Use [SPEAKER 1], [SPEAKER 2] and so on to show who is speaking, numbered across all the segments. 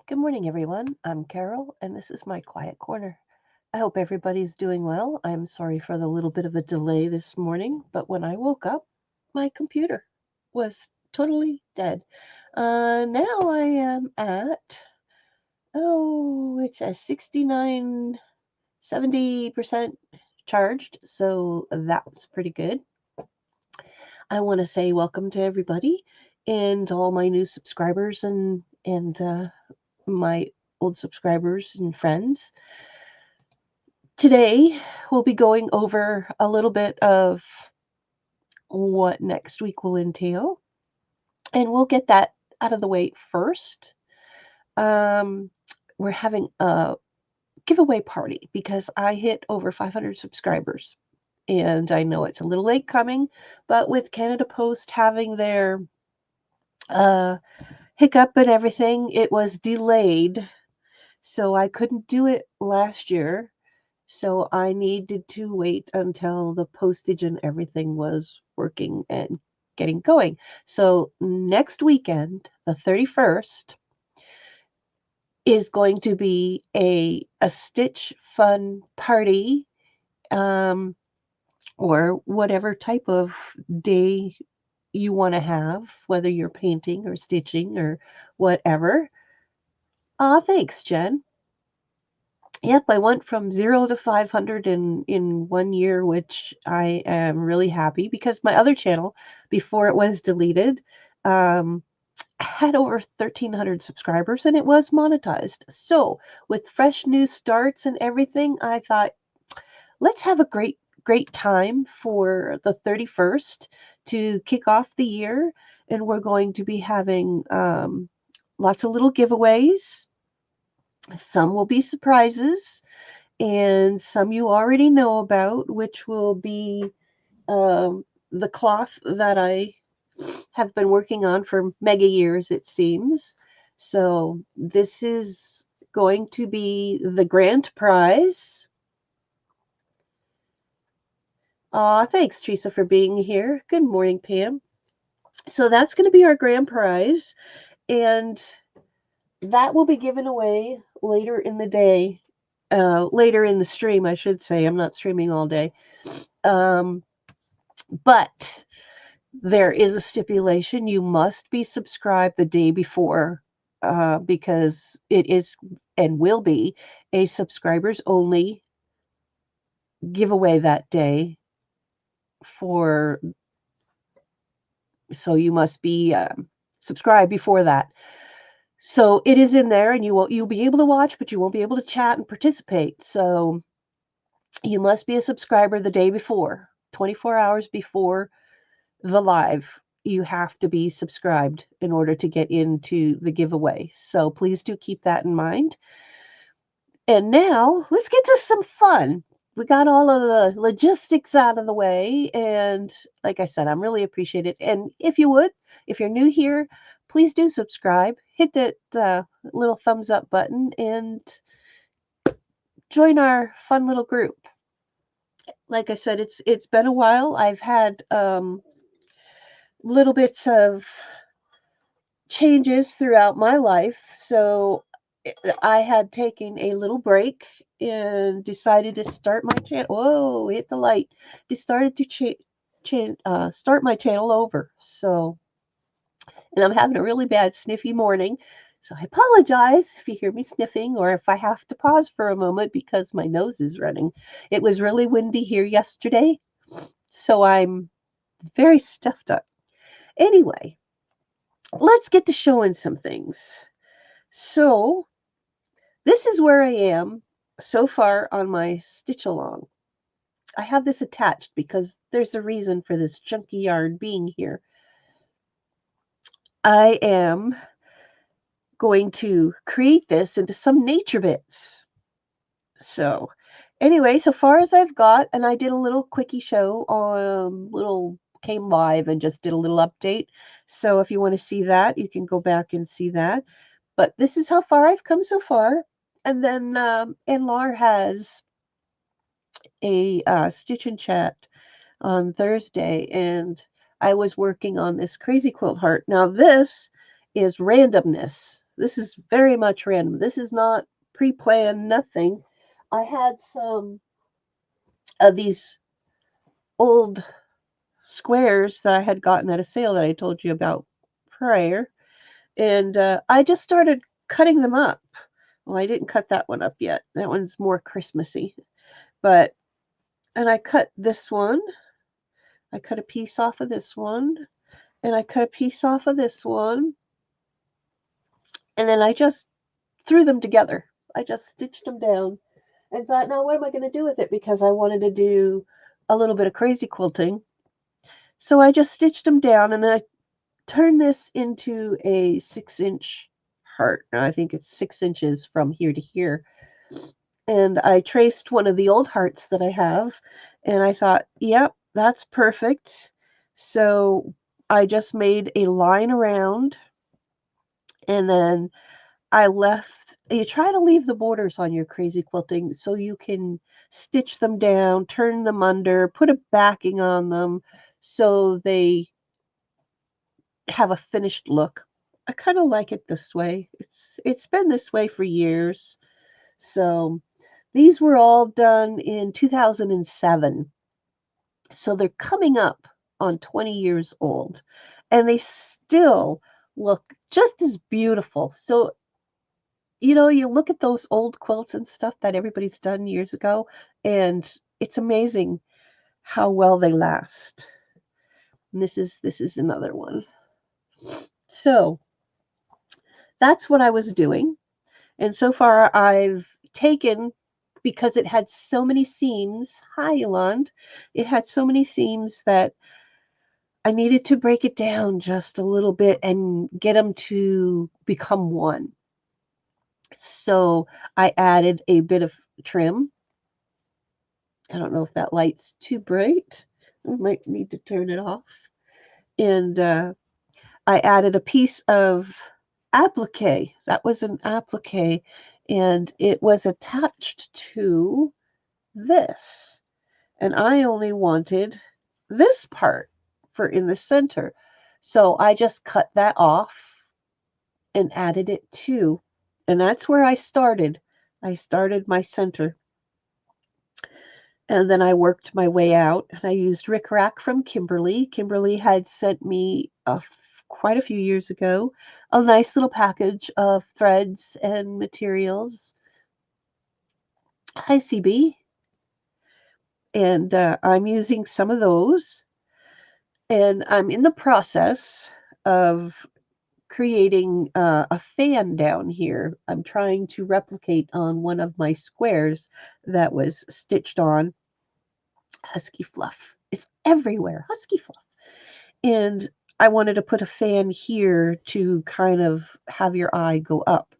[SPEAKER 1] Good morning, everyone. I'm Carol, and this is my quiet corner. I hope everybody's doing well. I'm sorry for the little bit of a delay this morning, but when I woke up, my computer was totally dead. Now I am at, it's a 69, 70% charged, so that's pretty good. I want to say welcome to everybody and all my new subscribers and my old subscribers and friends. Today, we'll be going over a little bit of what next week will entail, and we'll get that out of the way first. Um, we're having a giveaway party because I hit over 500 subscribers, and I know it's a little late coming, but with Canada Post having their uh, hiccup and everything, it was delayed, so I couldn't do it last year. So I needed to wait until the postage and everything was working and getting going. So next weekend, the 31st, is going to be a stitch fun party, um, or whatever type of day you want to have, whether you're painting or stitching or whatever. Thanks, Jen. Yep, I went from 0 to 500 in 1 year, which I am really happy because my other channel, before it was deleted, um, had over 1,300 subscribers and it was monetized. So, with fresh new starts and everything, I thought, let's have a great time for the 31st to kick off the year, and we're going to be having lots of little giveaways. Some will be surprises and some you already know about, which will be the cloth that I have been working on for mega years, it seems. So this is going to be the grand prize. Thanks, Teresa, for being here. Good morning, Pam. So that's going to be our grand prize, and that will be given away later in the day, later in the stream, I should say. I'm not streaming all day. Um, but there is a stipulation. You must be subscribed the day before, because it is and will be a subscribers only giveaway that day. For So you must be subscribed before that. So it is in there, and you'll be able to watch, but you won't be able to chat and participate. So you must be a subscriber the day before, 24 hours before the live. You have to be subscribed in order to get into the giveaway. So please do keep that in mind. And now let's get to some fun. We got all of the logistics out of the way. And like I said, I'm really appreciate it. And if you would, if you're new here, please do subscribe, hit that little thumbs up button, and join our fun little group. Like I said, it's been a while. I've had little bits of changes throughout my life. So I had taken a little break and decided to start my channel. Whoa, hit the light. Decided to start my channel over. So, and I'm having a really bad sniffy morning. So I apologize if you hear me sniffing or if I have to pause for a moment because my nose is running. It was really windy here yesterday, so I'm very stuffed up. Anyway, let's get to showing some things. So, this is where I am so far on my stitch along. I have this attached because there's a reason for this chunky yarn being here. I am going to create this into some nature bits. So, anyway, so far as I've got, and I did a little quickie show on little came live and just did a little update. So if you want to see that, you can go back and see that. But this is how far I've come so far. And then Anlar has a stitch and chat on Thursday, and I was working on this crazy quilt heart. Now, this is randomness. This is very much random. This is not pre-planned, nothing. I had some of these old squares that I had gotten at a sale that I told you about prior, and I just started cutting them up. Well, I didn't cut that one up yet. That one's more Christmassy. But, and I cut this one. I cut a piece off of this one, and I cut a piece off of this one, and then I just threw them together. I just stitched them down and thought, now what am I going to do with it? Because I wanted to do a little bit of crazy quilting. So I just stitched them down, and then I turned this into a 6-inch heart. Now I think it's 6 inches from here to here. And I traced one of the old hearts that I have, and I thought, yep, that's perfect. So I just made a line around, and then you try to leave the borders on your crazy quilting so you can stitch them down, turn them under, put a backing on them so they have a finished look. I kind of like it this way. It's been this way for years. So these were all done in 2007. So they're coming up on 20 years old, and they still look just as beautiful. So, you look at those old quilts and stuff that everybody's done years ago, and it's amazing how well they last. And this is another one. So that's what I was doing. And so far I've taken, because it had so many seams, hi Yolande, it had so many seams that I needed to break it down just a little bit and get them to become one. So I added a bit of trim. I don't know if that light's too bright. I might need to turn it off. And I added a piece of applique. That was an applique, and it was attached to this. And I only wanted this part for in the center. So I just cut that off and added it too. And that's where I started. I started my center. And then I worked my way out. And I used Rick Rack from Kimberly. Kimberly had sent me quite a few years ago a nice little package of threads and materials. Hi, CB. And I'm using some of those. And I'm in the process of creating a fan down here. I'm trying to replicate on one of my squares that was stitched on husky fluff. It's everywhere, husky fluff. And I wanted to put a fan here to kind of have your eye go up.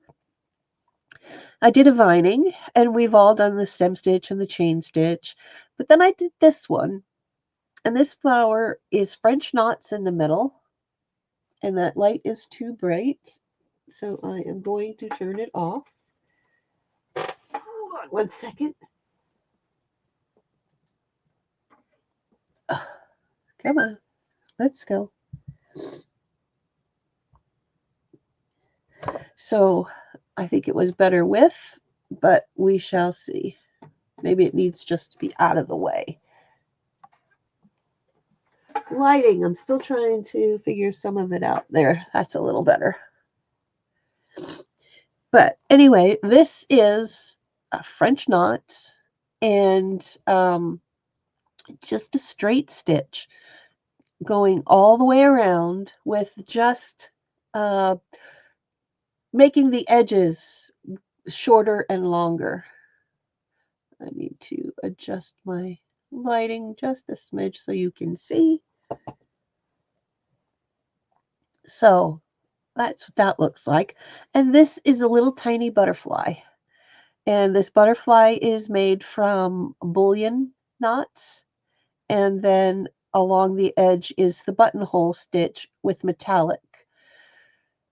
[SPEAKER 1] I did a vining, and we've all done the stem stitch and the chain stitch, but then I did this one. And this flower is French knots in the middle, and that light is too bright. So I am going to turn it off. Hold on 1 second. Come on, let's go. So I think it was better with, but we shall see. Maybe it needs just to be out of the way. Lighting, I'm still trying to figure some of it out there. That's a little better. But anyway, this is a French knot and just a straight stitch going all the way around with just making the edges shorter and longer. I need to adjust my lighting just a smidge so you can see. So that's what that looks like. And this is a little tiny butterfly. And this butterfly is made from bullion knots. And then along the edge is the buttonhole stitch with metallic.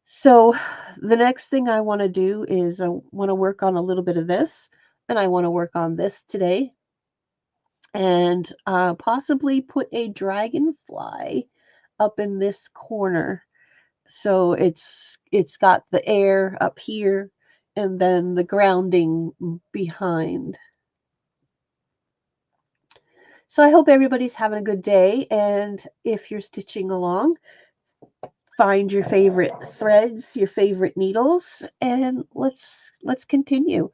[SPEAKER 1] So the next thing I want to do is I want to work on a little bit of this. And I want to work on this today. And possibly put a dragonfly up in this corner. So it's got the air up here and then the grounding behind. So I hope everybody's having a good day, and if you're stitching along, find your favorite threads, your favorite needles, and let's continue.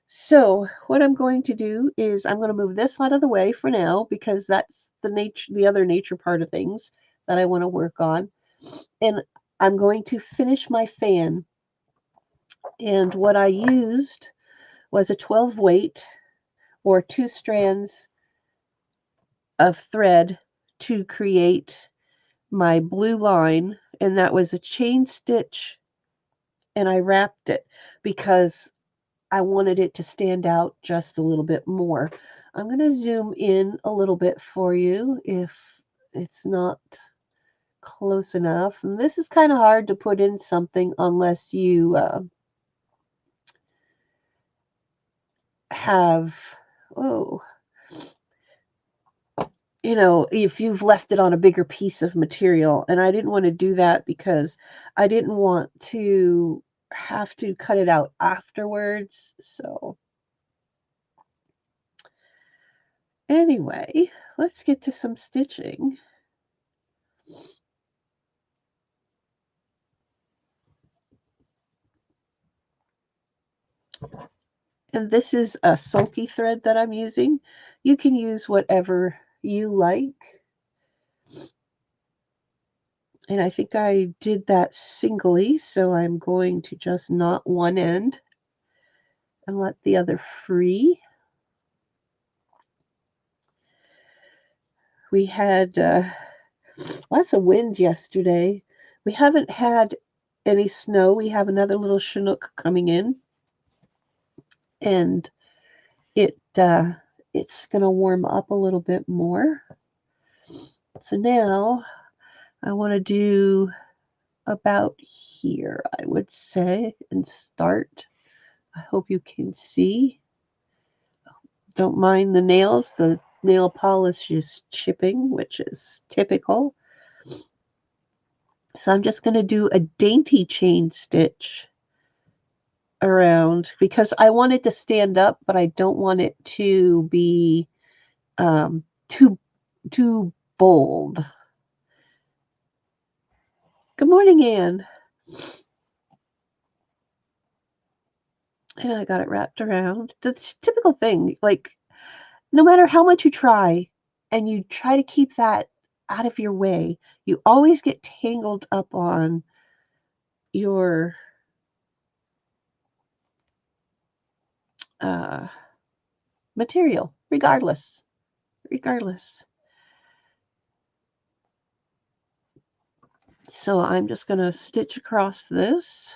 [SPEAKER 1] So, what I'm going to do is I'm going to move this out of the way for now because that's the other nature part of things that I want to work on. And I'm going to finish my fan. And what I used was a 12 weight or 2 strands of thread to create my blue line, and that was a chain stitch, and I wrapped it because I wanted it to stand out just a little bit more. I'm going to zoom in a little bit for you if it's not close enough. And this is kind of hard to put in something unless you have, oh, if you've left it on a bigger piece of material. And I didn't want to do that because I didn't want to have to cut it out afterwards. So anyway, let's get to some stitching. And this is a sulky thread that I'm using. You can use whatever you like. And I think I did that singly, so I'm going to just knot one end and let the other free. We had lots of wind yesterday. We haven't had any snow. We have another little Chinook coming in, and it's going to warm up a little bit more. So now I want to do about here, I would say, and start. I hope you can see. Don't mind the nails. The nail polish is chipping, which is typical. So I'm just going to do a dainty chain stitch around because I want it to stand up, but I don't want it to be too bold. Good morning, Anne. And I got it wrapped around. The typical thing, like no matter how much you try and you try to keep that out of your way, you always get tangled up on your uh, material, regardless. So I'm just going to stitch across this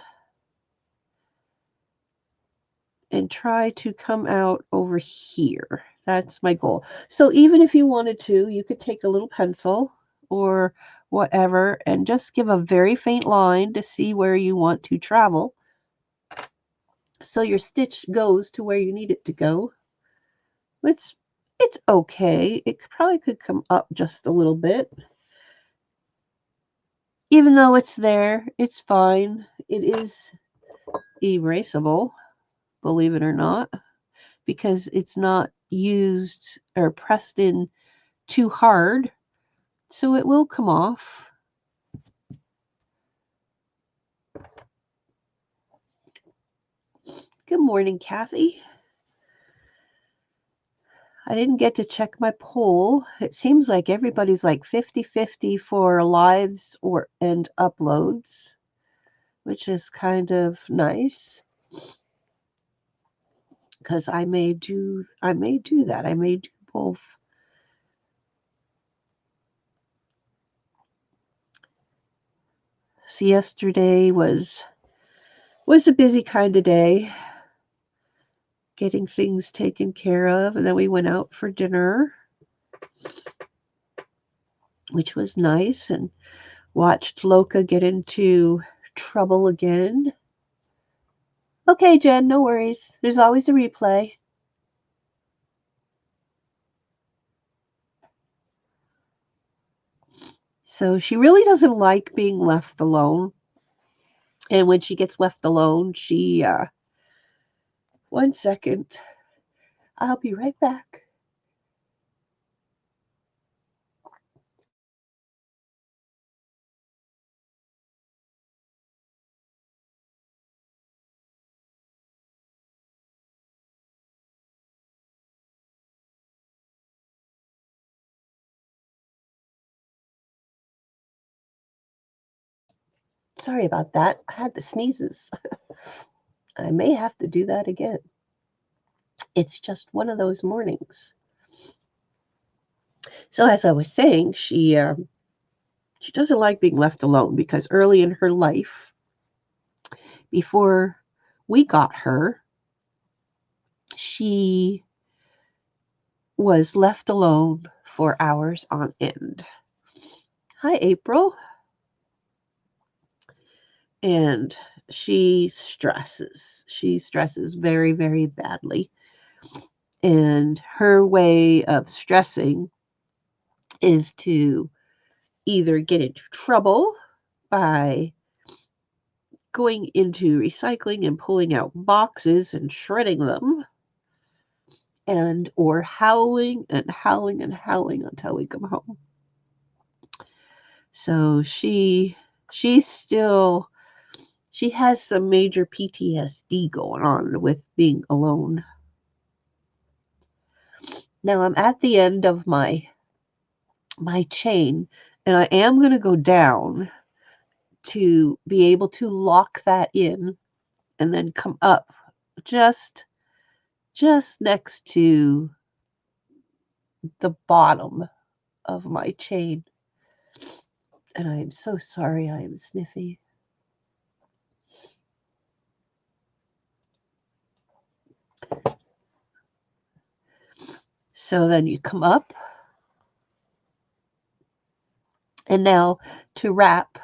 [SPEAKER 1] and try to come out over here. That's my goal. So even if you wanted to, you could take a little pencil or whatever and just give a very faint line to see where you want to travel. So your stitch goes to where you need it to go. It's okay. It probably could come up just a little bit. Even though it's there, it's fine. It is erasable, believe it or not, because it's not used or pressed in too hard, so it will come off. Good morning, Kathy. I didn't get to check my poll. It seems like everybody's like 50-50 for lives and uploads, which is kind of nice because I may do that. I may do both. So yesterday was a busy kind of day, getting things taken care of, and then we went out for dinner, which was nice, and watched Loka get into trouble again. Okay, Jen, no worries. There's always a replay. So she really doesn't like being left alone. And when she gets left alone, one second, I'll be right back. Sorry about that. I had the sneezes. I may have to do that again. It's just one of those mornings. So as I was saying, she doesn't like being left alone because early in her life, before we got her, she was left alone for hours on end. Hi, April. And she stresses. She stresses very, very badly. And her way of stressing is to either get into trouble by going into recycling and pulling out boxes and shredding them, and or howling and howling and howling until we come home. So she has some major PTSD going on with being alone. Now I'm at the end of my chain, and I am going to go down to be able to lock that in and then come up just next to the bottom of my chain. And I am so sorry I am sniffy. So then you come up, and now to wrap,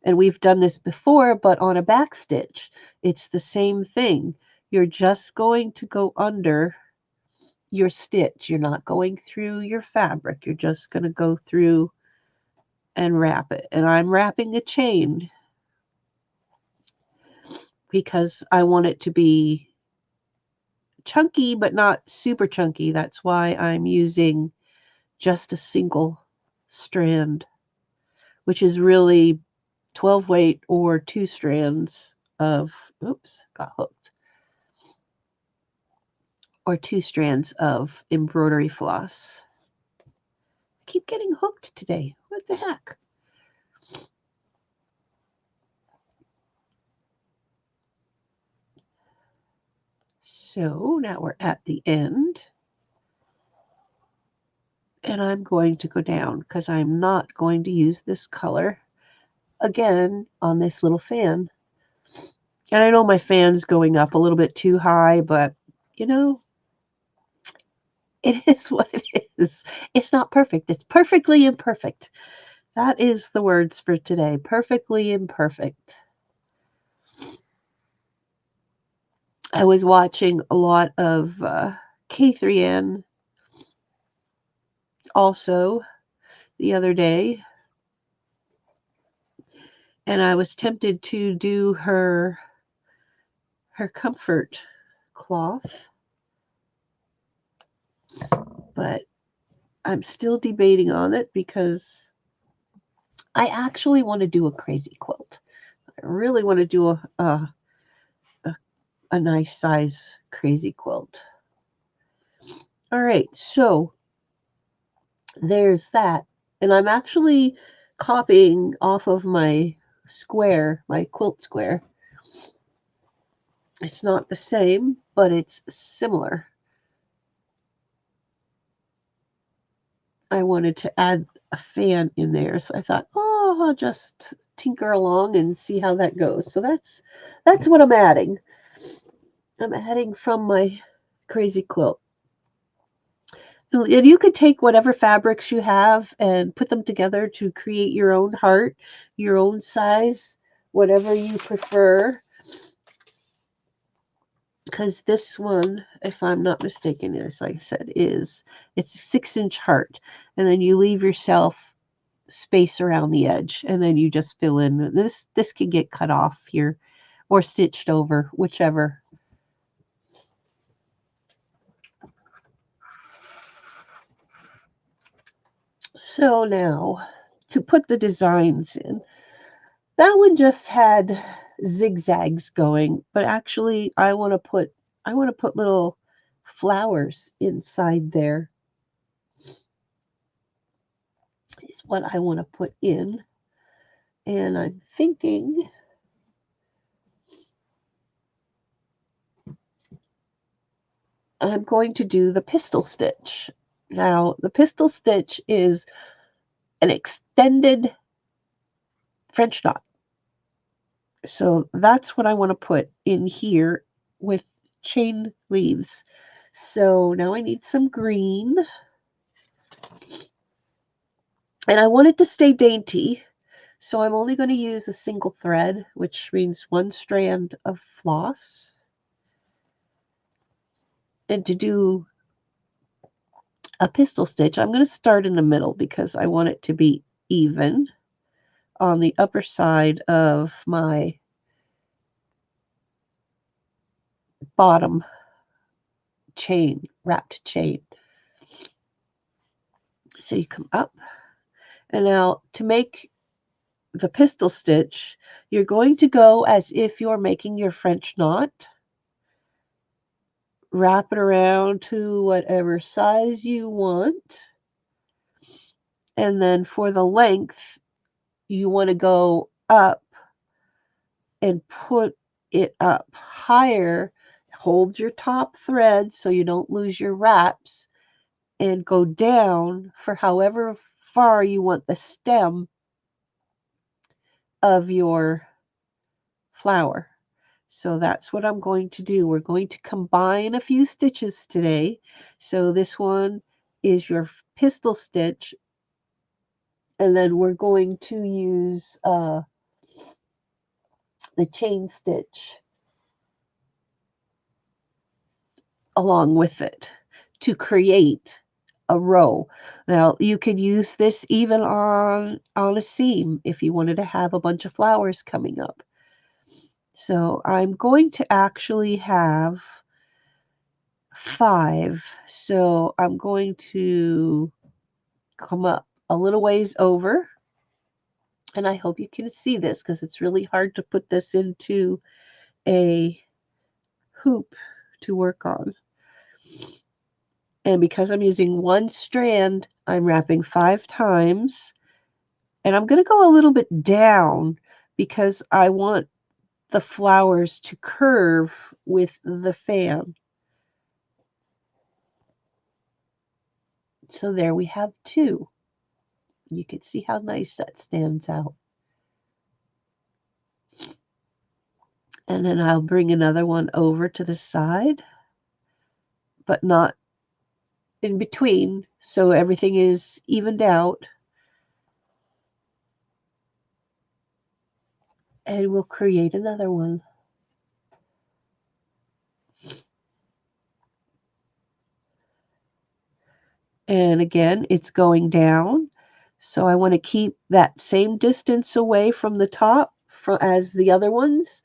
[SPEAKER 1] and we've done this before, but on a back stitch, it's the same thing. You're just going to go under your stitch. You're not going through your fabric. You're just going to go through and wrap it. And I'm wrapping a chain because I want it to be chunky, but not super chunky. That's why I'm using just a single strand, which is really 12 weight or 2 strands of, oops, got hooked, or 2 strands of embroidery floss. I keep getting hooked today. What the heck? So now we're at the end. And I'm going to go down because I'm not going to use this color again on this little fan. And I know my fan's going up a little bit too high, but you know, it is what it is. It's not perfect. It's perfectly imperfect. That is the words for today. Perfectly imperfect. I was watching a lot of K3N also the other day, and I was tempted to do her comfort cloth, but I'm still debating on it because I actually want to do a crazy quilt. I really want to do a nice size crazy quilt. All right, so there's that. And I'm actually copying off of my square, my quilt square. It's not the same, but it's similar. I wanted to add a fan in there, so I thought, oh, I'll just tinker along and see how that goes. So that's what I'm adding. I'm adding from my crazy quilt. And you could take whatever fabrics you have and put them together to create your own heart, your own size, whatever you prefer. Because this one, if I'm not mistaken, is like I said, it's a 6-inch heart, and then you leave yourself space around the edge, and then you just fill in. This can get cut off here or stitched over, whichever. So now to put the designs in. That one just had zigzags going, but actually I want to put little flowers inside there is what I want to put in. And I'm thinking I'm going to do the pistol stitch. Now, the pistol stitch is an extended French knot. So that's what I want to put in here with chain leaves. So now I need some green. And I want it to stay dainty. So I'm only going to use a single thread, which means one strand of floss. And to do a pistol stitch, I'm going to start in the middle because I want it to be even on the upper side of my bottom chain, wrapped chain. So you come up, and now to make the pistol stitch, you're going to go as if you're making your French knot. Wrap it around to whatever size you want. And then for the length, you want to go up and put it up higher. Hold your top thread so you don't lose your wraps, and go down for however far you want the stem of your flower. So that's what I'm going to do. We're going to combine a few stitches today. So this one is your pistol stitch, and then we're going to use the chain stitch along with it to create a row. Now you could use this even on a seam if you wanted to have a bunch of flowers coming up. So I'm going to actually have 5. So I'm going to come up a little ways over, and I hope you can see this because it's really hard to put this into a hoop to work on. And because I'm using one strand, I'm wrapping 5 times. And I'm going to go a little bit down because I want the flowers to curve with the fan. So there we have 2. You can see how nice that stands out. And then I'll bring another one over to the side, but not in between, so everything is evened out. And we'll create another one. And again, it's going down. So I want to keep that same distance away from the top as the other ones.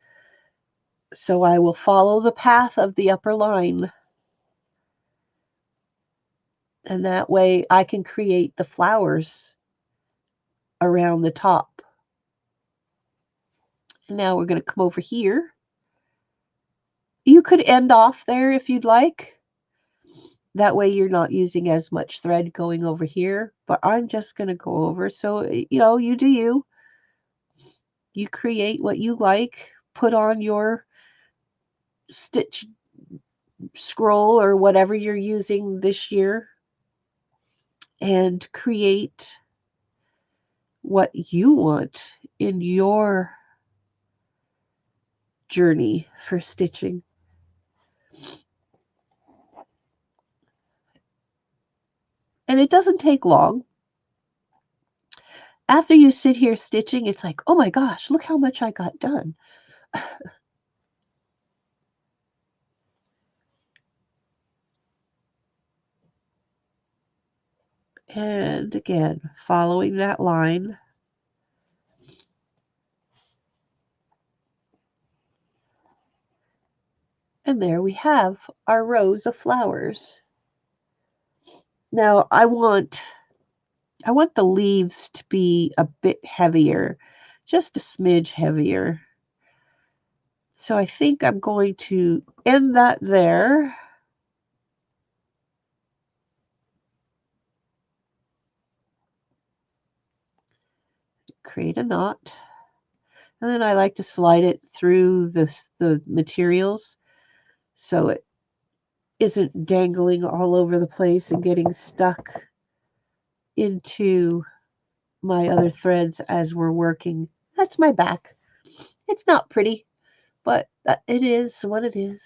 [SPEAKER 1] So I will follow the path of the upper line. And that way I can create the flowers around the top. Now we're going to come over here. You could end off there if you'd like. That way you're not using as much thread going over here, but I'm just going to go over. So, you do you. You create what you like, put on your stitch scroll or whatever you're using this year, and create what you want in your journey for stitching. And it doesn't take long. After you sit here stitching, it's like, oh my gosh, look how much I got done. And again, following that line. And there we have our rows of flowers. Now I want the leaves to be a bit heavier, just a smidge heavier. So I think I'm going to end that there. Create a knot. And then I like to slide it through the materials so it isn't dangling all over the place and getting stuck into my other threads as we're working. That's my back. It's not pretty, but it is what it is.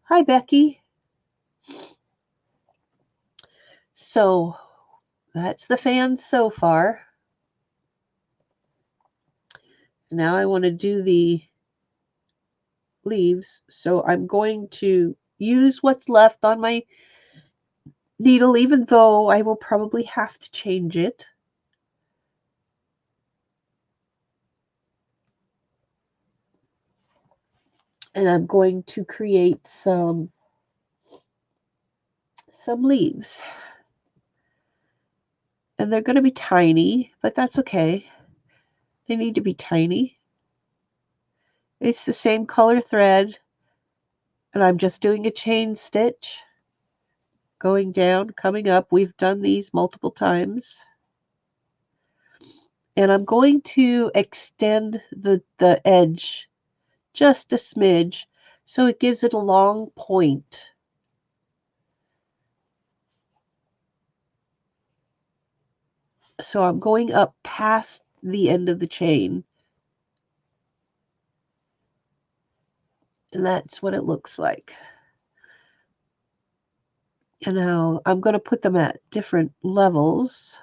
[SPEAKER 1] Hi, Becky. So that's the fan so far. Now I want to do the leaves. So I'm going to use what's left on my needle, even though I will probably have to change it. And I'm going to create some leaves. And they're going to be tiny, but that's okay. They need to be tiny. It's the same color thread, and I'm just doing a chain stitch, going down, coming up. We've done these multiple times. And I'm going to extend the edge just a smidge so it gives it a long point. So I'm going up past the end of the chain. And that's what it looks like. And now I'm going to put them at different levels.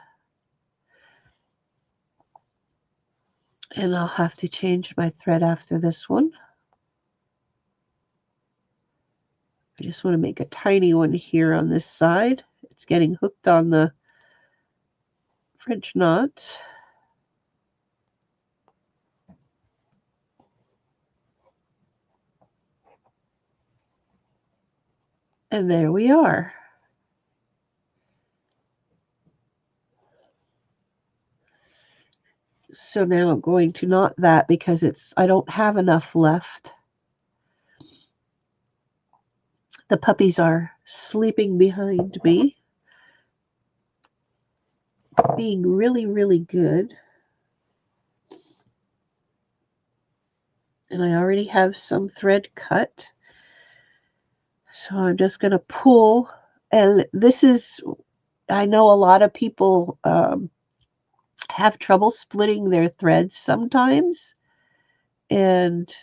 [SPEAKER 1] And I'll have to change my thread after this one. I just want to make a tiny one here on this side. It's getting hooked on the French knot. And there we are. So now I'm going to knot that because I don't have enough left. The puppies are sleeping behind me, being really, really good. And I already have some thread cut. So I'm just going to pull. And this is, I know a lot of people have trouble splitting their threads sometimes. And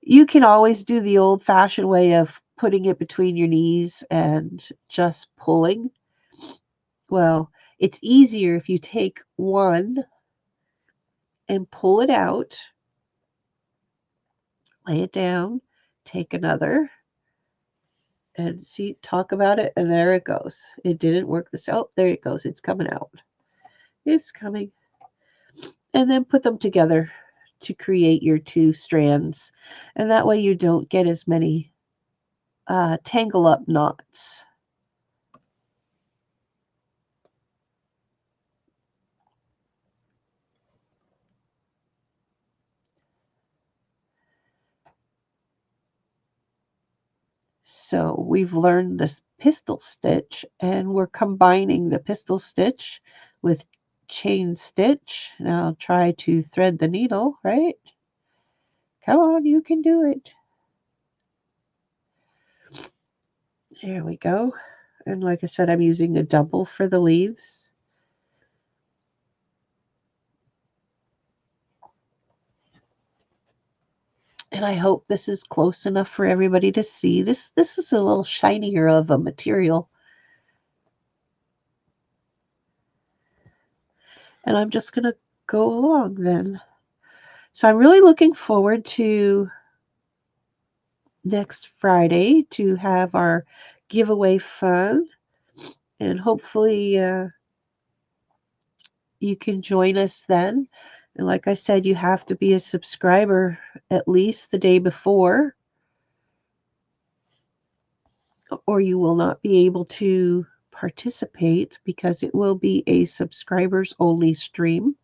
[SPEAKER 1] you can always do the old-fashioned way of putting it between your knees and just pulling. Well, it's easier if you take one and pull it out, lay it down, take another, and see, talk about it, and there it goes. It didn't work this out. There it goes. It's coming out. It's coming. And then put them together to create your two strands. And that way you don't get as many tangle up knots. So we've learned this pistol stitch, and we're combining the pistol stitch with chain stitch. Now try to thread the needle, right? Come on, you can do it. There we go. And like I said, I'm using a double for the leaves. And I hope this is close enough for everybody to see. This is a little shinier of a material. And I'm just going to go along then. So I'm really looking forward to next Friday to have our giveaway fun. And hopefully you can join us then. And like I said, you have to be a subscriber at least the day before, or you will not be able to participate because it will be a subscribers only stream.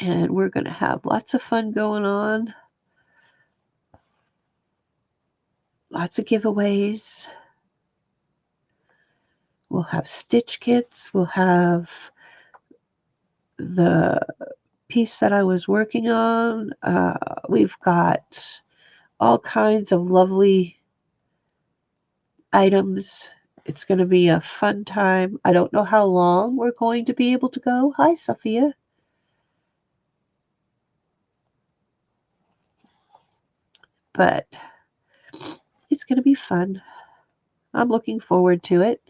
[SPEAKER 1] And we're going to have lots of fun going on, lots of giveaways. We'll have stitch kits. We'll have the piece that I was working on. We've got all kinds of lovely items. It's going to be a fun time. I don't know how long we're going to be able to go. Hi, Sophia. But it's going to be fun. I'm looking forward to it.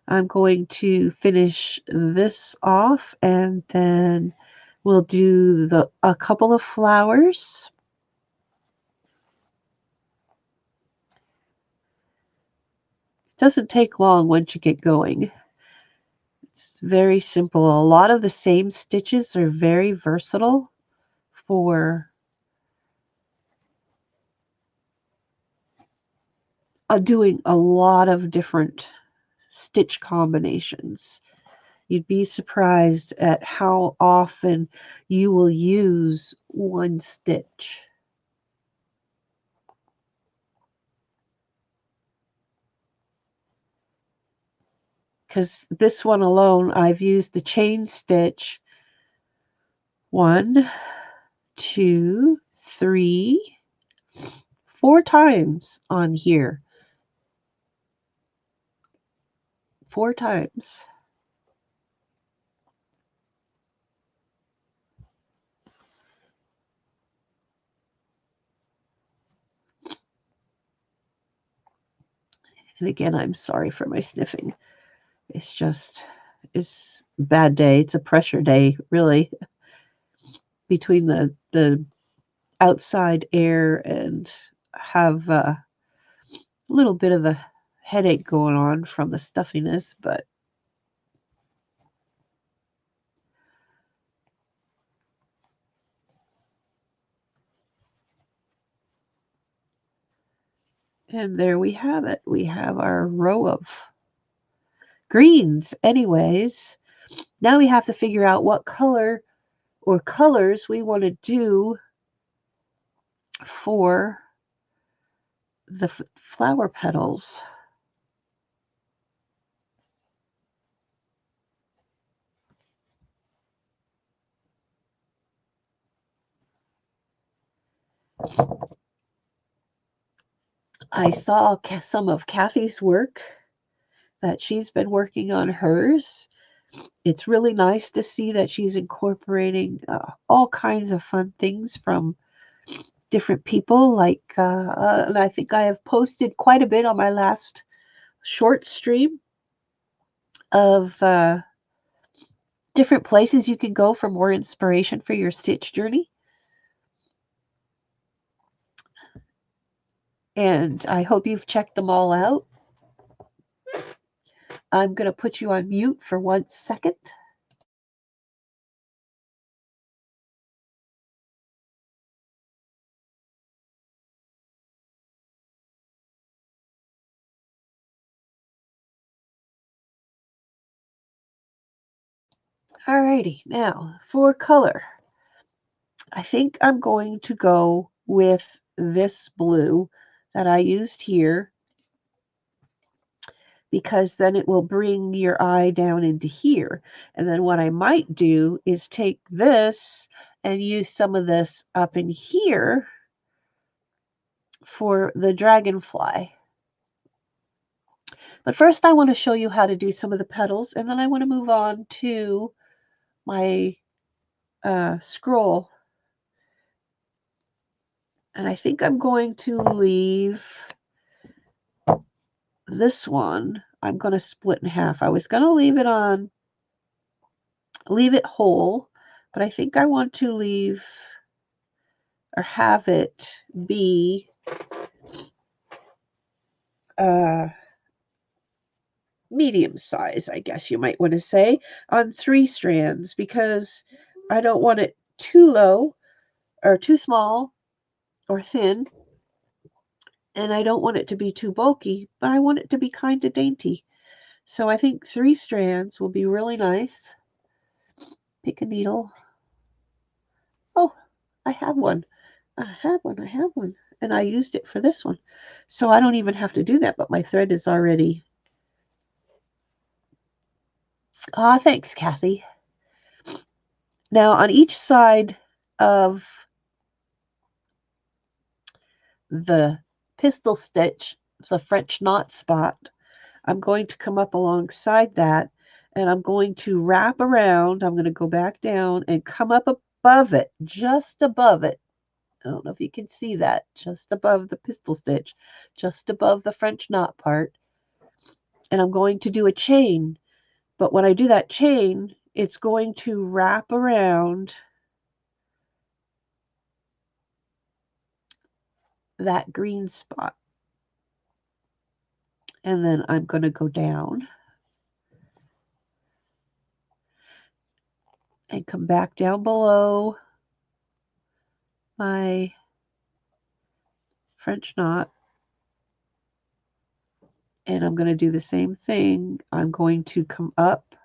[SPEAKER 1] I'm going to finish this off and then we'll do a couple of flowers. It doesn't take long once you get going. It's very simple. A lot of the same stitches are very versatile for doing a lot of different stitch combinations. You'd be surprised at how often you will use one stitch. Because this one alone, I've used the chain stitch 1, 2, 3, 4 times on here. 4 times. And again, I'm sorry for my sniffing. It's a bad day. It's a pressure day, really, between the outside air and have a little bit of a headache going on from the stuffiness, but and there we have it. We have our row of greens. Anyways, now we have to figure out what color or colors we want to do for the flower petals. I saw some of Kathy's work that she's been working on hers. It's really nice to see that she's incorporating all kinds of fun things from different people. And I think I have posted quite a bit on my last short stream of different places you can go for more inspiration for your stitch journey. And I hope you've checked them all out. I'm going to put you on mute for 1 second. Alrighty, now for color. I think I'm going to go with this blue that I used here because then it will bring your eye down into here. And then what I might do is take this and use some of this up in here for the dragonfly. But first I want to show you how to do some of the petals, and then I want to move on to my scroll. And I think I'm going to leave this one I'm going to split in half. I was going to leave it whole, but I think I want to leave or have it be medium size, I guess you might want to say, on 3 strands, because I don't want it too low or too small or thin, and I don't want it to be too bulky, but I want it to be kind of dainty. So I think 3 strands will be really nice. Pick a needle. Oh, I have one. I have one. And I used it for this one. So I don't even have to do that, but my thread is already. Ah, thanks, Kathy. Now on each side of the pistol stitch, the French knot spot, I'm going to come up alongside that, and I'm going to wrap around. I'm going to go back down and come up above it, just above it. I don't know if you can see that, just above the pistol stitch, just above the French knot part. And I'm going to do a chain. But when I do that chain, it's going to wrap around that green spot. And then I'm going to go down and come back down below my French knot. And I'm going to do the same thing. I'm going to come up,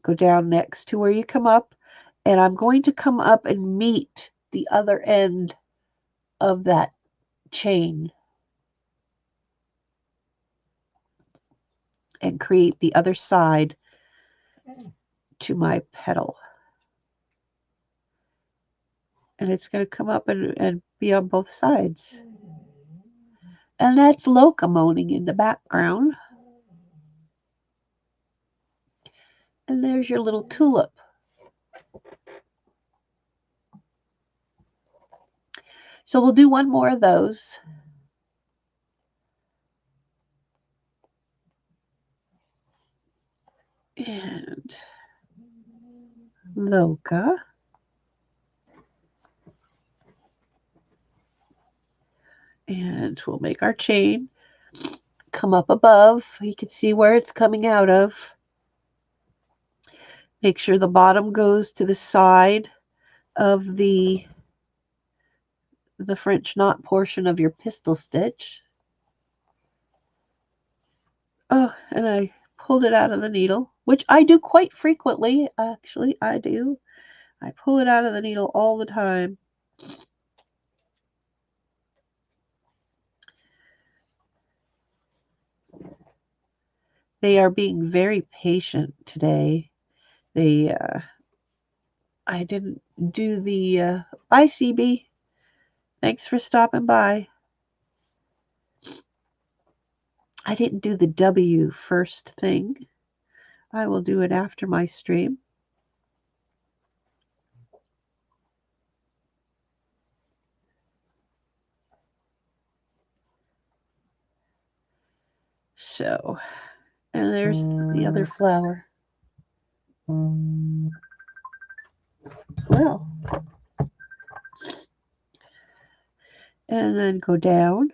[SPEAKER 1] go down next to where you come up, and I'm going to come up and meet the other end of that chain and create the other side to my petal. And it's going to come up and be on both sides. And that's Loca moaning in the background. And there's your little tulip. So we'll do one more of those. And Loca. And we'll make our chain come up above. You can see where it's coming out of. Make sure the bottom goes to the side of the French knot portion of your pistol stitch. Oh, and I pulled it out of the needle, which I do quite frequently. Actually, I do. I pull it out of the needle all the time. They are being very patient today. I didn't do the, bye CB. Thanks for stopping by. I didn't do the W first thing. I will do it after my stream. So, and there's the other flower. Well, and then go down.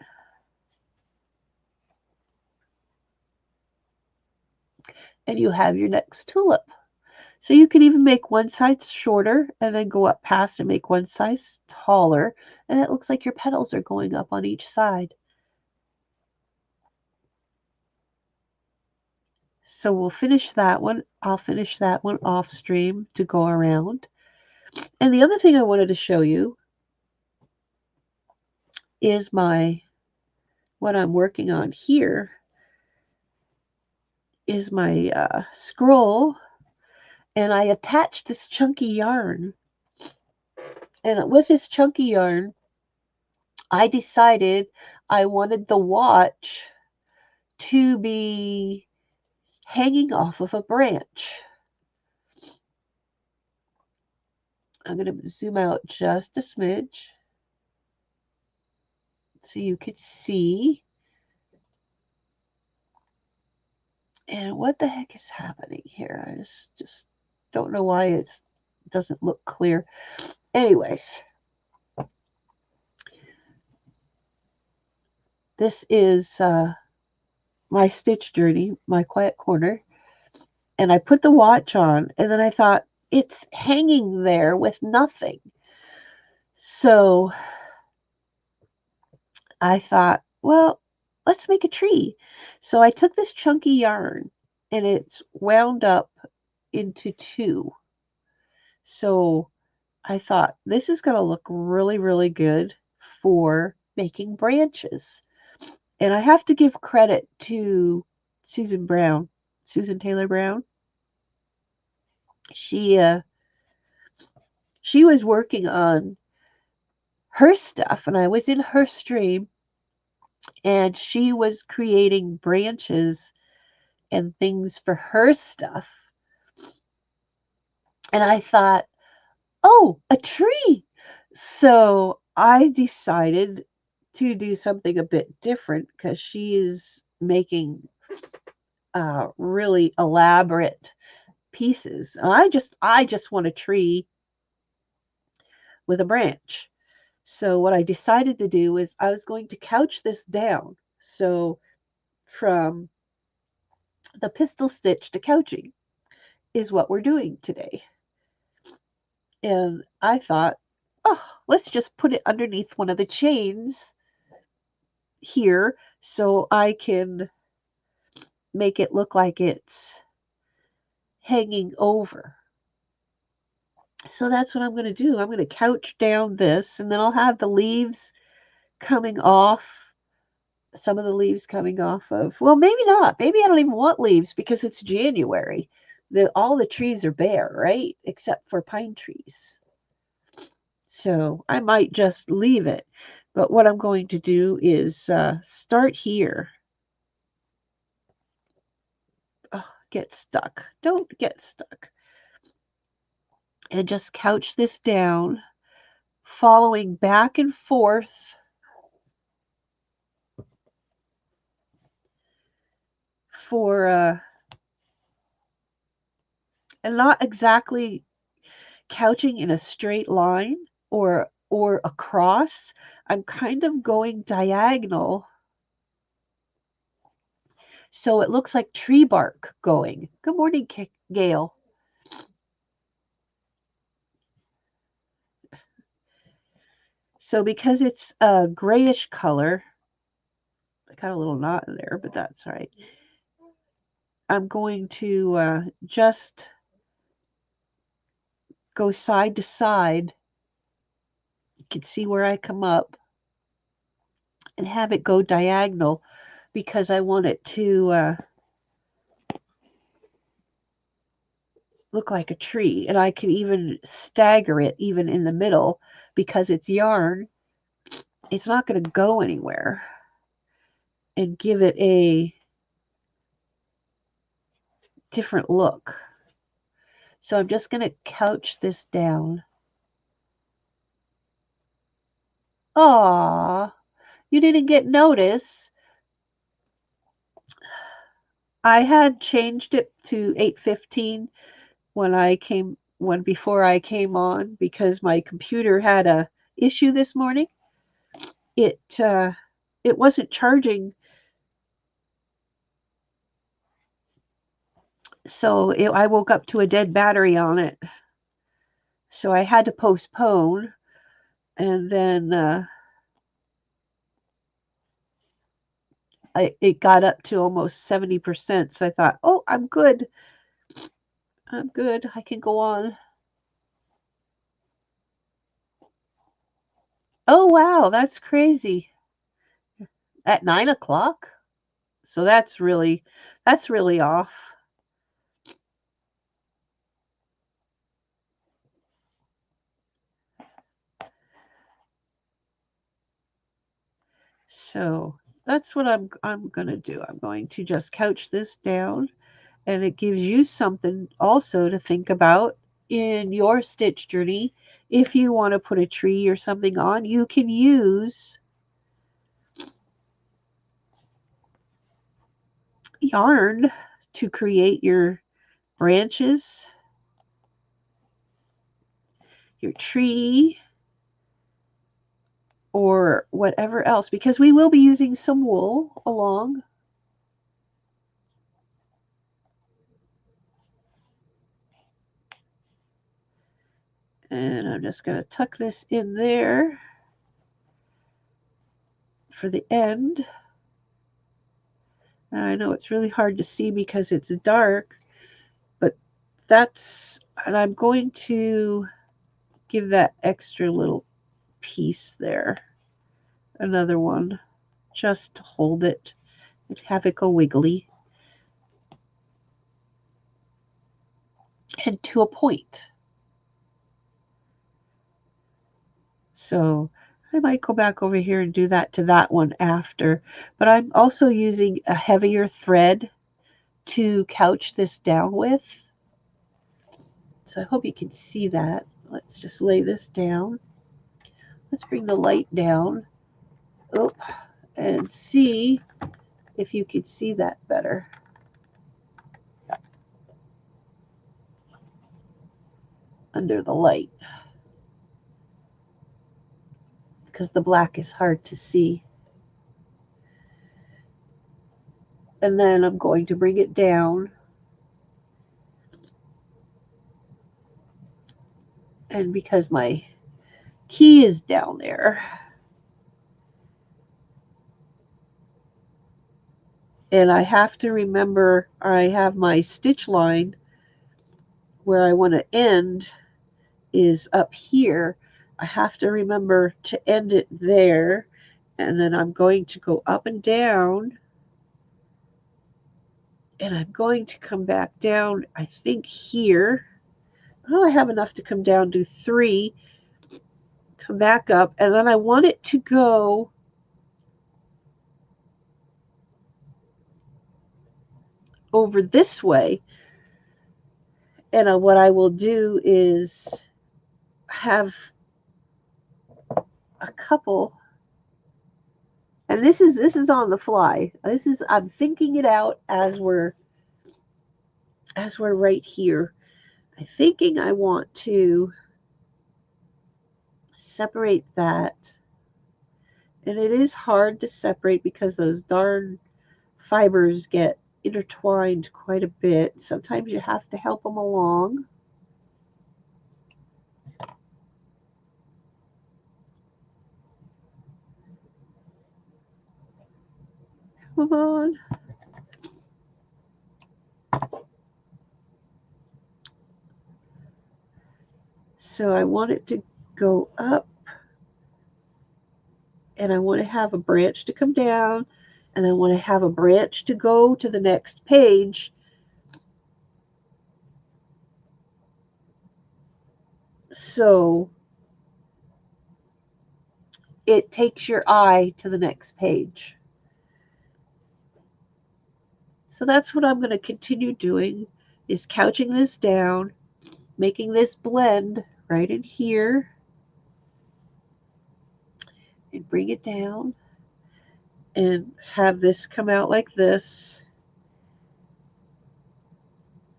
[SPEAKER 1] And you have your next tulip. So you can even make one side shorter and then go up past and make one size taller. And it looks like your petals are going up on each side. So we'll finish that one. I'll finish that one off stream to go around. And the other thing I wanted to show you is what I'm working on here is my scroll. And I attached this chunky yarn. And with this chunky yarn, I decided I wanted the watch to be hanging off of a branch. I'm going to zoom out just a smidge so you could see. And what the heck is happening here? I just don't know why it doesn't look clear. Anyways, this is my stitch journey, my quiet corner. And I put the watch on, and then I thought, it's hanging there with nothing. So I thought, well, let's make a tree. So I took this chunky yarn and it's wound up into two. So I thought this is going to look really, really good for making branches. And I have to give credit to Susan Brown, Susan Taylor Brown. She uh, she was working on her stuff, and I was in her stream, and she was creating branches and things for her stuff. And I thought, oh, a tree. So I decided to do something a bit different because she is making really elaborate pieces. And I just want a tree with a branch. So what I decided to do is I was going to couch this down. So from the pistol stitch to couching is what we're doing today. And I thought, oh, let's just put it underneath one of the chains here so I can make it look like it's hanging over. So that's what I'm going to do. I'm going to couch down this, and then I'll have the leaves coming off, some of the leaves coming off of, well, maybe not. Maybe I don't even want leaves because it's January. All the trees are bare, right? Except for pine trees. So I might just leave it. But what I'm going to do is start here. Oh, get stuck. Don't get stuck. And just couch this down, following back and forth for, and not exactly couching in a straight line or across. I'm kind of going diagonal so it looks like tree bark going. Good morning, Gail. So because it's a grayish color, I got a little knot in there, but that's all right. I'm going to just go side to side. You can see where I come up and have it go diagonal because I want it to look like a tree. And I can even stagger it even in the middle because it's yarn. It's not going to go anywhere, and give it a different look. So I'm just going to couch this down. Aw, you didn't get notice. I had changed it to 8:15 when before I came on because my computer had a issue this morning. It wasn't charging, so I woke up to a dead battery on it. So I had to postpone, and then it got up to almost 70%. So I thought, oh, I'm good. I'm good. I can go on. Oh, wow, that's crazy. At 9 o'clock? So that's really off. So that's what I'm gonna do. I'm going to just couch this down, and it gives you something also to think about in your stitch journey. If you want to put a tree or something on, you can use yarn to create your branches, your tree, or whatever else, because we will be using some wool along. And I'm just going to tuck this in there for the end. Now, I know it's really hard to see because it's dark, but and I'm going to give that extra little piece there, another one, just to hold it and have it go wiggly. And to a point. So I might go back over here and do that to that one after. But I'm also using a heavier thread to couch this down with. So I hope you can see that. Let's just lay this down. Let's bring the light down. Oh, and see if you can see that better. Under the light. Because the black is hard to see. And then I'm going to bring it down. And because my key is down there, and I have to remember I have my stitch line where I want to end is up here. I have to remember to end it there, and then I'm going to go up and down, and I'm going to come back down, I think here. Oh, I have enough to come down, do 3, come back up, and then I want it to go over this way. And what I will do is have a couple, and this is on the fly. I'm thinking it out as we're right here. I'm thinking I want to separate that. And it is hard to separate because those darn fibers get intertwined quite a bit. Sometimes you have to help them along. Come on. So I want it to go up, and I want to have a branch to come down, and I want to have a branch to go to the next page. So it takes your eye to the next page. So that's what I'm going to continue doing, is couching this down, making this blend right in here, and bring it down and have this come out like this.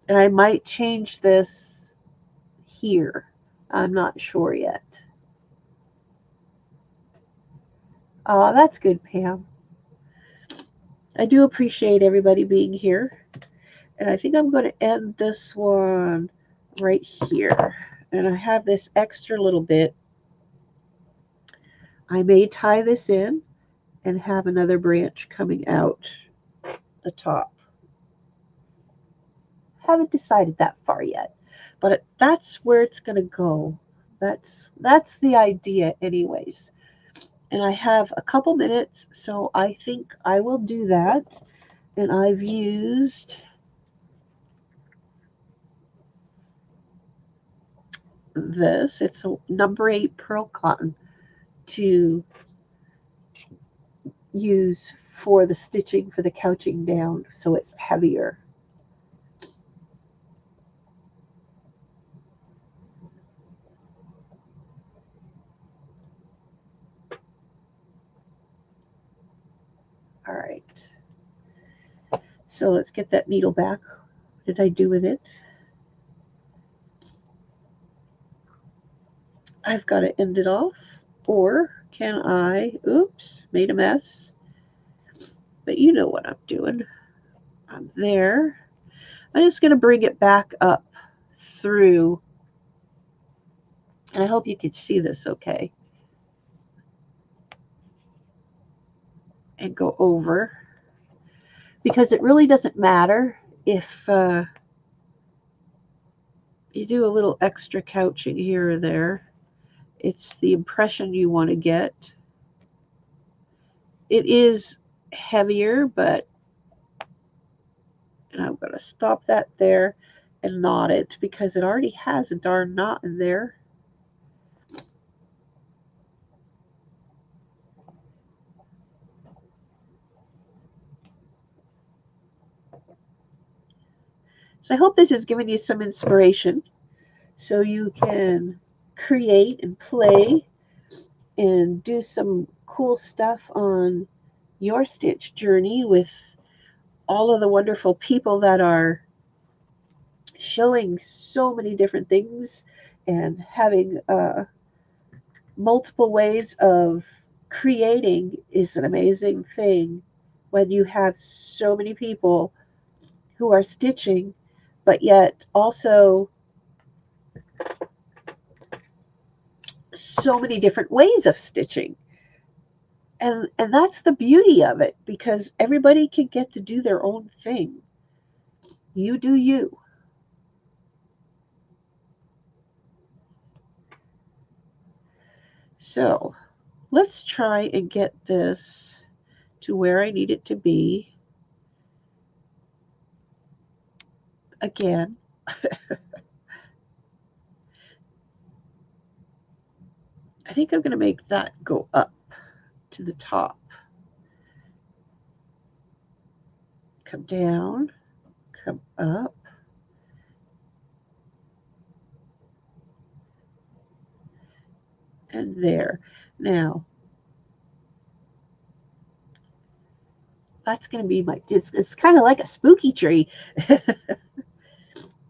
[SPEAKER 1] And I might change this here. I'm not sure yet. That's good, Pam. I do appreciate everybody being here. And I think I'm going to end this one right here. And I have this extra little bit. I may tie this in and have another branch coming out the top. Haven't decided that far yet, but that's where it's going to go. That's the idea anyways. And I have a couple minutes, so I think I will do that. And I've used this. It's a number 8 pearl cotton to use for the stitching for the couching down, so it's heavier. All right. So let's get that needle back. What did I do with it? I've got to end it off. Or can I, oops, made a mess. But you know what I'm doing. I'm there. I'm just going to bring it back up through. And I hope you can see this okay. And go over. Because it really doesn't matter if you do a little extra couching here or there. It's the impression you want to get. It is heavier, but and I'm going to stop that there and knot it because it already has a darn knot in there. So I hope this has given you some inspiration so you can create and play and do some cool stuff on your stitch journey with all of the wonderful people that are showing so many different things and having multiple ways of creating is an amazing thing when you have so many people who are stitching, but yet also so many different ways of stitching. And that's the beauty of it because everybody can get to do their own thing. You do you. So let's try and get this to where I need it to be. Again, I think I'm going to make that go up to the top. Come down, come up. And there. Now, that's going to be my, it's kind of like a spooky tree.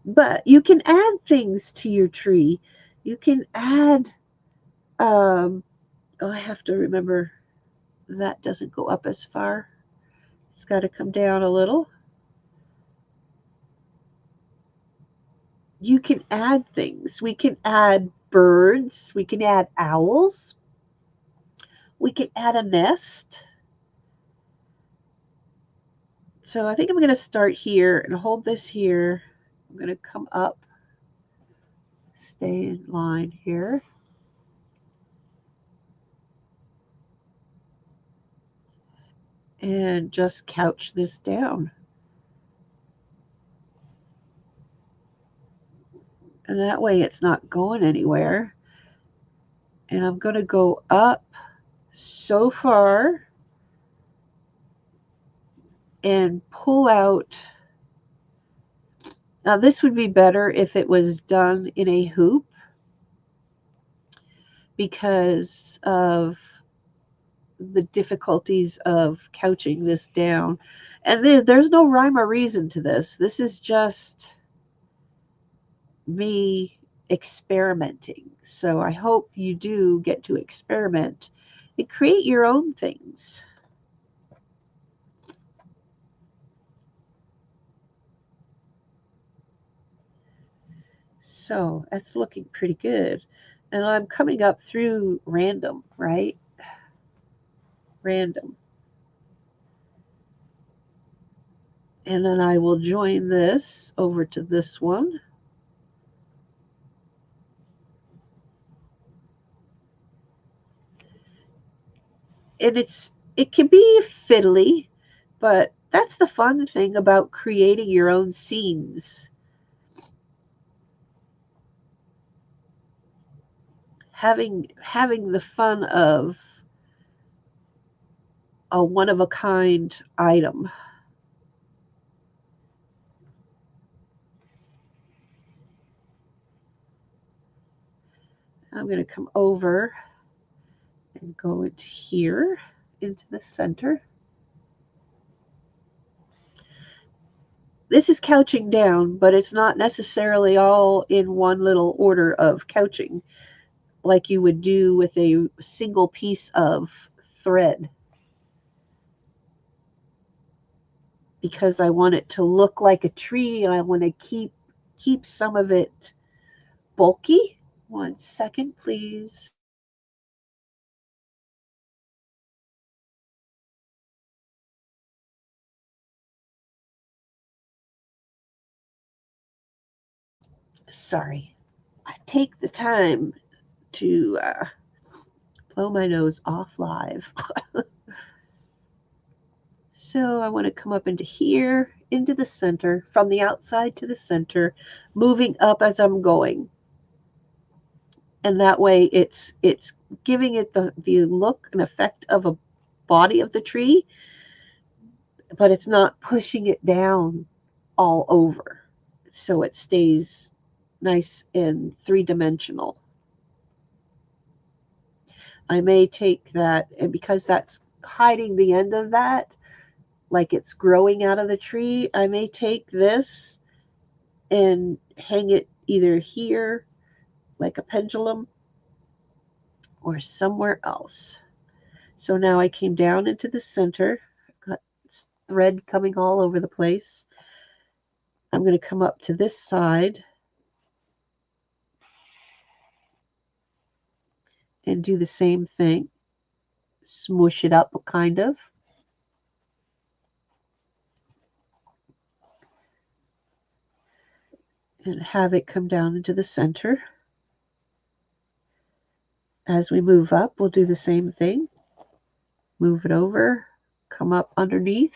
[SPEAKER 1] But you can add things to your tree. You can add, oh, I have to remember that doesn't go up as far. It's got to come down a little. You can add things. We can add birds. We can add owls. We can add a nest. So I think I'm going to start here and hold this here. I'm going to come up, stay in line here. And just couch this down. And that way it's not going anywhere. And I'm going to go up so far and pull out. Now this would be better if it was done in a hoop because of the difficulties of couching this down. And there's no rhyme or reason to this. This is just me experimenting. So I hope you do get to experiment and create your own things. So that's looking pretty good. And I'm coming up through random, right? Random. And then I will join this over to this one. And it can be fiddly, but that's the fun thing about creating your own scenes. Having the fun of a one of a kind item. I'm going to come over and go into here, into the center. This is couching down, but it's not necessarily all in one little order of couching like you would do with a single piece of thread, because I want it to look like a tree and I want to keep some of it bulky. 1 second, please. Sorry. I take the time to blow my nose off live. So I want to come up into here, into the center, from the outside to the center, moving up as I'm going. And that way it's giving it the look and effect of a body of the tree, but it's not pushing it down all over. So it stays nice and three-dimensional. I may take that, and because that's hiding the end of that, like it's growing out of the tree, I may take this and hang it either here, like a pendulum, or somewhere else. So now I came down into the center, got thread coming all over the place. I'm going to come up to this side and do the same thing. Smoosh it up, kind of. And have it come down into the center. As we move up, we'll do the same thing. Move it over, come up underneath.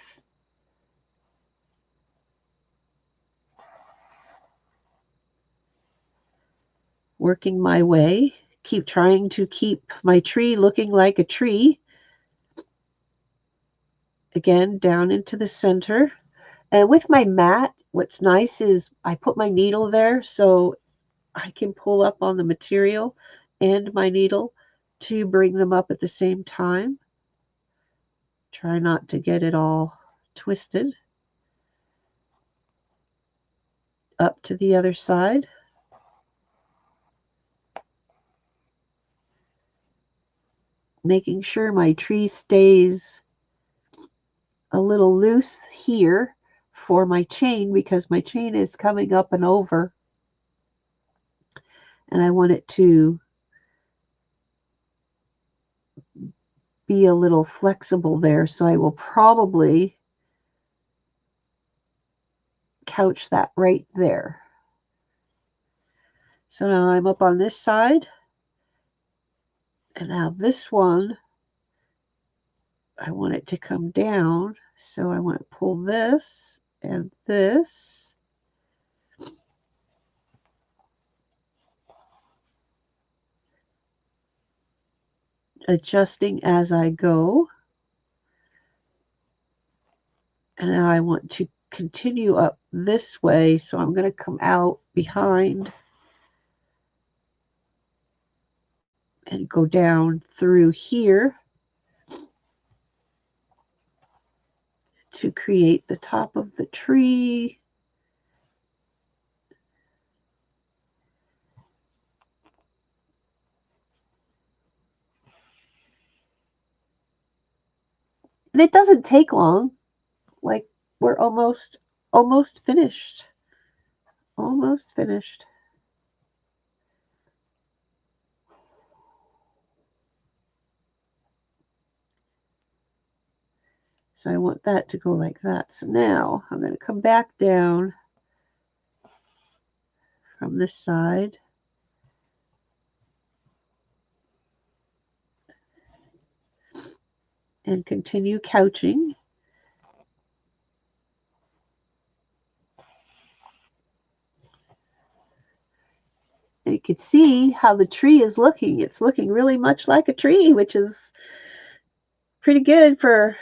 [SPEAKER 1] Working my way. Keep trying to keep my tree looking like a tree. Again, down into the center. And with my mat, what's nice is I put my needle there so I can pull up on the material and my needle to bring them up at the same time. Try not to get it all twisted. Up to the other side. Making sure my tree stays a little loose here for my chain, because my chain is coming up and over and I want it to be a little flexible there. So I will probably couch that right there. So now I'm up on this side, and now this one, I want it to come down. So I want to pull this and this. Adjusting as I go. And now I want to continue up this way. So I'm going to come out behind and go down through here to create the top of the tree. And it doesn't take long. Like, we're almost finished. Almost finished. So I want that to go like that. So now I'm going to come back down from this side. And continue couching. And you can see how the tree is looking. It's looking really much like a tree, which is pretty good for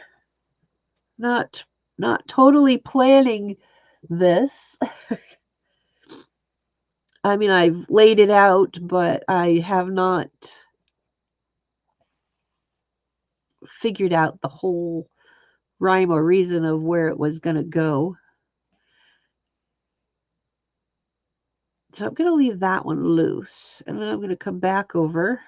[SPEAKER 1] not totally planning this. I mean, I've laid it out, but I have not figured out the whole rhyme or reason of where it was going to go. So I'm going to leave that one loose, and then I'm going to come back over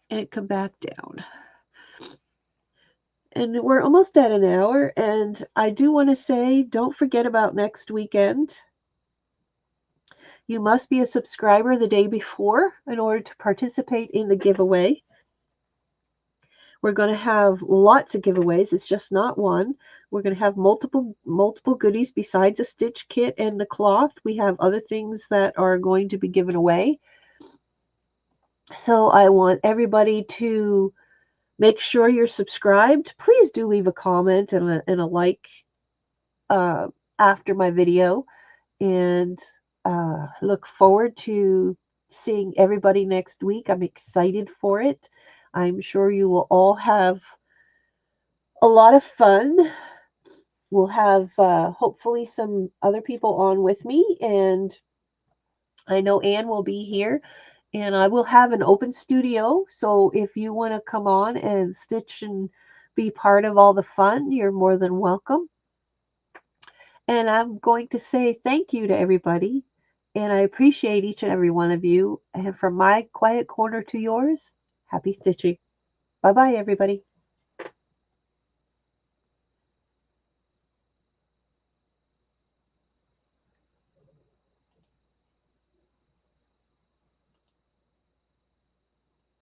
[SPEAKER 1] and come back down. And we're almost at an hour, and I do want to say, don't forget about next weekend. You must be a subscriber the day before in order to participate in the giveaway. We're going to have lots of giveaways. It's just not one. We're going to have multiple goodies besides a stitch kit and the cloth. We have other things that are going to be given away. So I want everybody to make sure you're subscribed. Please do leave a comment and a like uh, after my video. And look forward to seeing everybody next week. I'm excited for it. I'm sure you will all have a lot of fun. We'll have hopefully some other people on with me, and I know Anne will be here, and I will have an open studio. So if you want to come on and stitch and be part of all the fun, you're more than welcome. And I'm going to say thank you to everybody, and I appreciate each and every one of you. And from my quiet corner to yours, happy stitching. Bye bye, everybody.